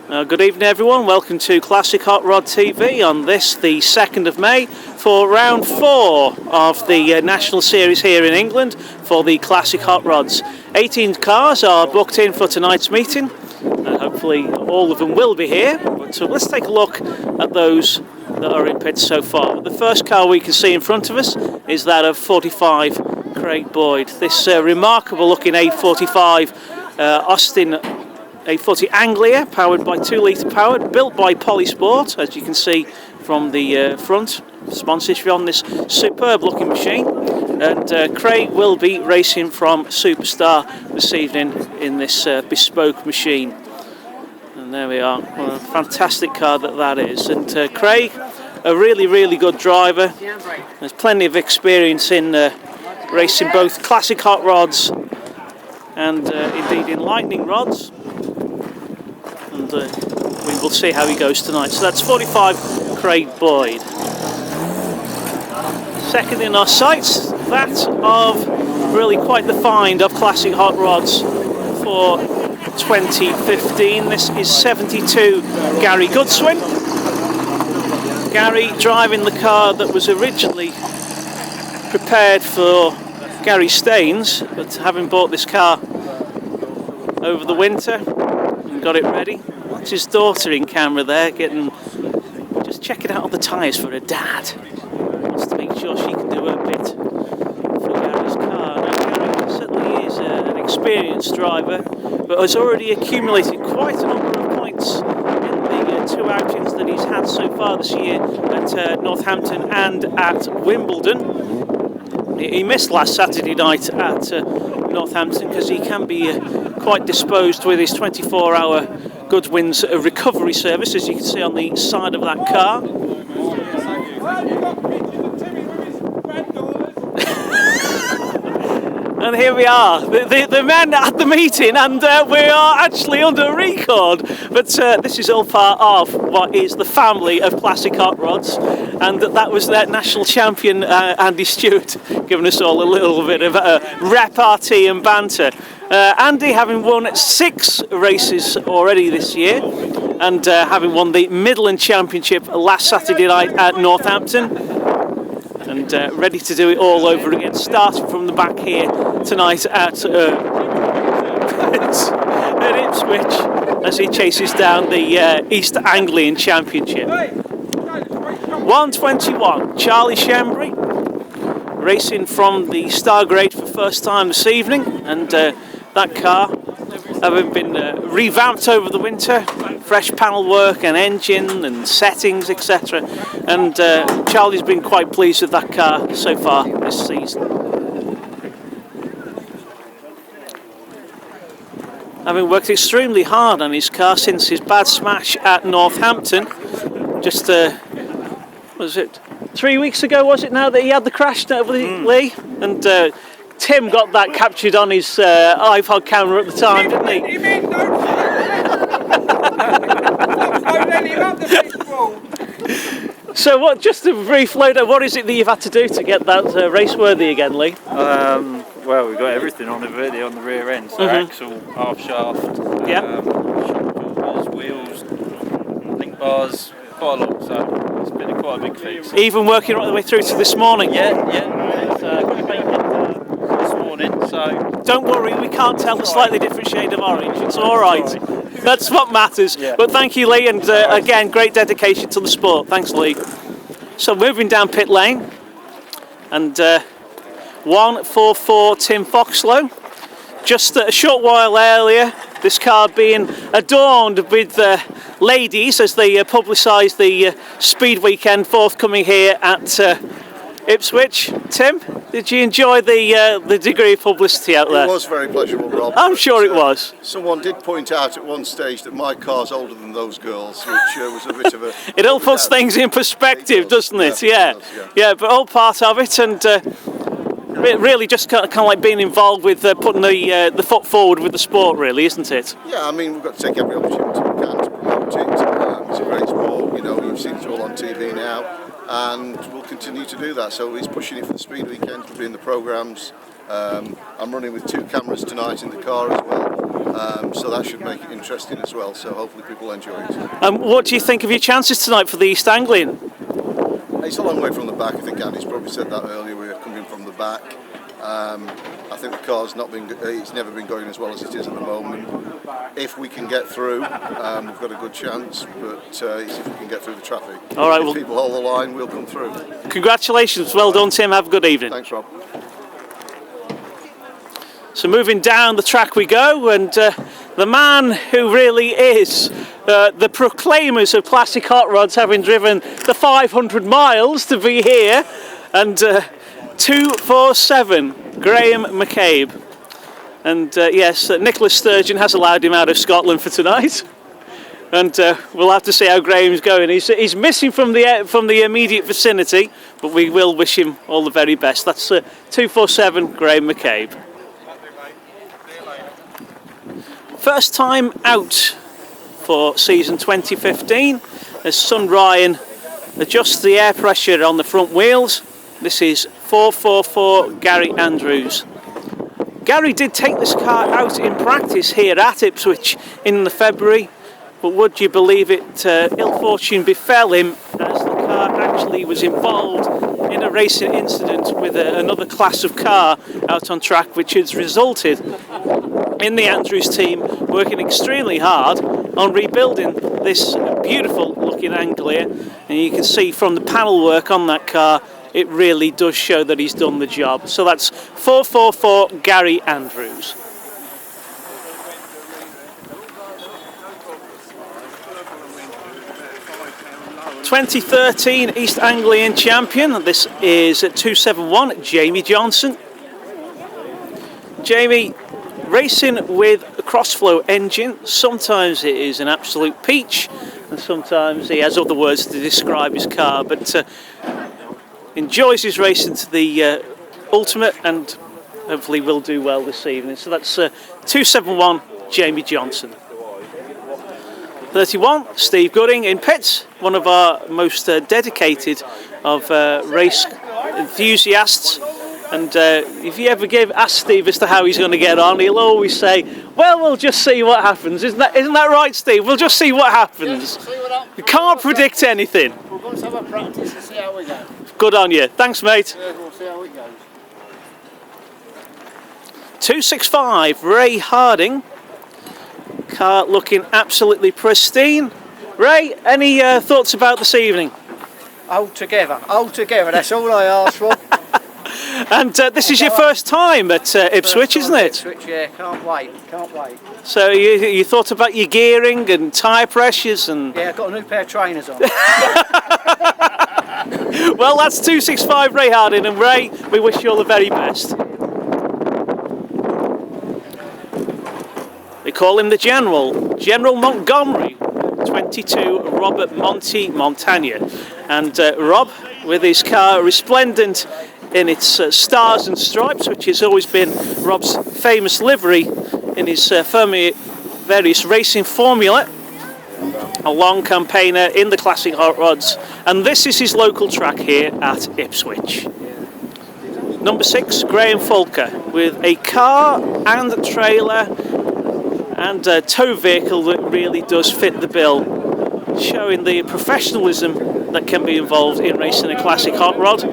Good evening everyone, welcome to Classic Hot Rod TV on this, the 2nd of May, for round 4 of the National Series here in England for the Classic Hot Rods. 18 cars are booked in for tonight's meeting, hopefully all of them will be here, but let's take a look at those that are in pits so far. The first car we can see in front of us is that of 45 Craig Boyd. This remarkable looking A45 Austin A40 Anglia, powered by 2-litre power, built by Polysport, as you can see from the front. Sponsorship on this superb looking machine. And Craig will be racing from Superstar this evening in this bespoke machine. And there we are, what a fantastic car that is. And Craig, a really good driver. There's plenty of experience in racing both classic hot rods and indeed in lightning rods. And we will see how he goes tonight. So that's 45 Craig Boyd. Second in our sights, that of really quite the find of classic hot rods for 2015. This is 72 Gary Goodswin. Gary driving the car that was originally prepared for Gary Staines, but having bought this car over the winter and got it ready. That's his daughter in camera there, just checking out all the tyres for her dad. Wants to make sure she can do her bit for Gary's car. Now, Gary certainly is an experienced driver, but has already accumulated quite a number of points in the 2 outings that he's had so far this year at Northampton and at Wimbledon. He missed last Saturday night at Northampton because he can be quite disposed with his 24-hour Goodwin's recovery service, as you can see on the side of that car. And here we are, the men at the meeting, and we are actually under a record. But this is all part of what is the family of classic hot rods, and that was their national champion Andy Stewart giving us all a little bit of repartee and banter. Andy having won 6 races already this year, and having won the Midland Championship last Saturday night at Northampton, and ready to do it all over again, starting from the back here tonight at Ipswich, as he chases down the East Anglian Championship. 121, Charlie Shembry, racing from the Star Grade for first time this evening, and that car having been revamped over the winter, fresh panel work and engine and settings, etc. And Charlie's been quite pleased with that car so far this season. Having worked extremely hard on his car since his bad smash at Northampton, just was it 3 weeks ago, was it now, that he had the crash with Lee? And Tim got that captured on his iPod camera at the time, didn't he? So what, just a brief lowdown, what is it that you've had to do to get that race-worthy again, Lee? Well, we've got everything on it really on the rear end, so axle, half shaft, shock filters, wheels, link bars, quite a lot, so it's been quite a big fix. Even working right the way through to this morning? Yeah, it's this morning, so... Don't worry, we can't tell a slightly different shade of orange, it's alright. That's what matters. Yeah. But thank you, Lee, and again, great dedication to the sport. Thanks, Lee. So moving down pit lane, and 144 Tim Foxlow. Just a short while earlier, this car being adorned with ladies as they publicise the speed weekend forthcoming here at Ipswich. Tim, did you enjoy the degree of publicity out there? It was very pleasurable, Rob. I'm sure it was. Someone did point out at one stage that my car's older than those girls, which was a bit of a... It all puts things in perspective, doesn't it? Yeah. Yeah, but all part of it, and really just kind of like being involved with putting the foot forward with the sport, really, isn't it? Yeah, I mean, we've got to take every opportunity we can to promote it. It's a great sport, you know, you've seen it all on TV now, and we'll continue to do that. So he's pushing it for the speed weekend, it'll be in the programmes. I'm running with 2 cameras tonight in the car as well. So that should make it interesting as well. So hopefully people enjoy it. What do you think of your chances tonight for the East Anglian? It's a long way from the back. I think Andy's probably said that earlier. We're coming from the back. I think the car's it's never been going as well as it is at the moment. If we can get through, we've got a good chance, but it's if we can get through the traffic. All right, if people hold the line, we'll come through. Congratulations, well done, Tim. Have a good evening. Thanks, Rob. So moving down the track we go, and the man who really is the proclaimers of classic hot rods, having driven the 500 miles to be here, and 247, Graham McCabe. And yes, Nicholas Sturgeon has allowed him out of Scotland for tonight. And we'll have to see how Graham's going. He's missing from the immediate vicinity, but we will wish him all the very best. That's 247, Graham McCabe. First time out for season 2015 as Son Ryan adjusts the air pressure on the front wheels. This is 444 Gary Andrews. Gary did take this car out in practice here at Ipswich in the February, but would you believe it, ill fortune befell him as the car actually was involved in a racing incident with another class of car out on track, which has resulted in the Andrews team working extremely hard on rebuilding this beautiful looking Anglia, and you can see from the panel work on that car it really does show that he's done the job. So that's 444 Gary Andrews. (2013) East Anglian champion. This is 271 Jamie Johnson. Jamie, racing with a crossflow engine, sometimes it is an absolute peach, and sometimes he has other words to describe his car, but enjoys his racing to the ultimate, and hopefully will do well this evening. So that's 271 Jamie Johnson. 31 Steve Gooding in pits, one of our most dedicated of race enthusiasts. And if you ever ask Steve as to how he's going to get on, he'll always say, well, we'll just see what happens. Isn't that right, Steve? We'll just see what happens. You can't predict anything. We're going to have a practice and see how we go. Good on you. Thanks, mate. Yeah, we'll see how it goes. 265 Ray Harding. Car looking absolutely pristine. Ray, any thoughts about this evening? Altogether, that's all I asked for. And this is your first time at Ipswich, isn't it? Ipswich, yeah, can't wait. So you thought about your gearing and tyre pressures and... Yeah, I've got a new pair of trainers on. Well, that's 265 Ray Harding, and Ray, we wish you all the very best. They call him the General Montgomery, 22 Robert Monty Montagna. And Rob, with his car resplendent in its stars and stripes, which has always been Rob's famous livery in his various racing formula, a long campaigner in the classic hot rods, and this is his local track here at Ipswich. Number 6, Graham Fulker, with a car and a trailer and a tow vehicle that really does fit the bill, showing the professionalism that can be involved in racing a classic hot rod,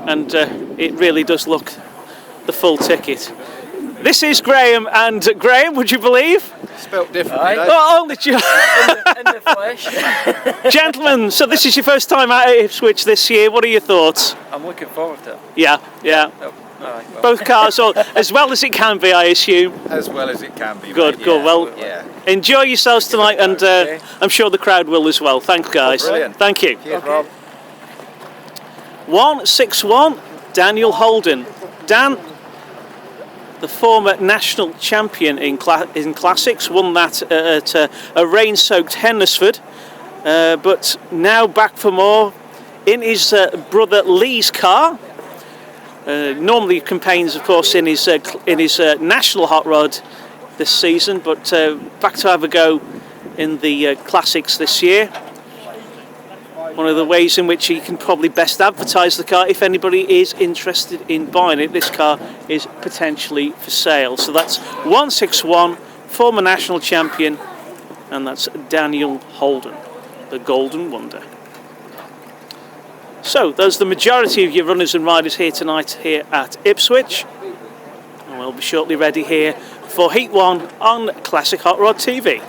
and it really does look the full ticket. This is Graham, and Graham, would you believe? Spelt differently. Oh, only in the flesh. Gentlemen, so this is your first time out at Ipswich this year. What are your thoughts? I'm looking forward to it. Yeah. Oh, well. Both cars, as well as it can be, I assume. As well as it can be. Good, mate. good. Yeah. Well, yeah. Enjoy yourselves tonight, and I'm sure the crowd will as well. Thanks, guys. Brilliant. Thank you. Cheers, Rob. 161, Daniel Holden. Dan, the former national champion in classics, won that at a rain-soaked Hendersford, but now back for more in his brother Lee's car. Normally campaigns, of course, in his national hot rod this season, but back to have a go in the classics this year. One of the ways in which he can probably best advertise the car, if anybody is interested in buying it. This car is potentially for sale. So that's 161 former national champion, and that's Daniel Holden, the Golden Wonder. So there's the majority of your runners and riders here tonight here at Ipswich, and we'll be shortly ready here for Heat 1 on Classic Hot Rod TV.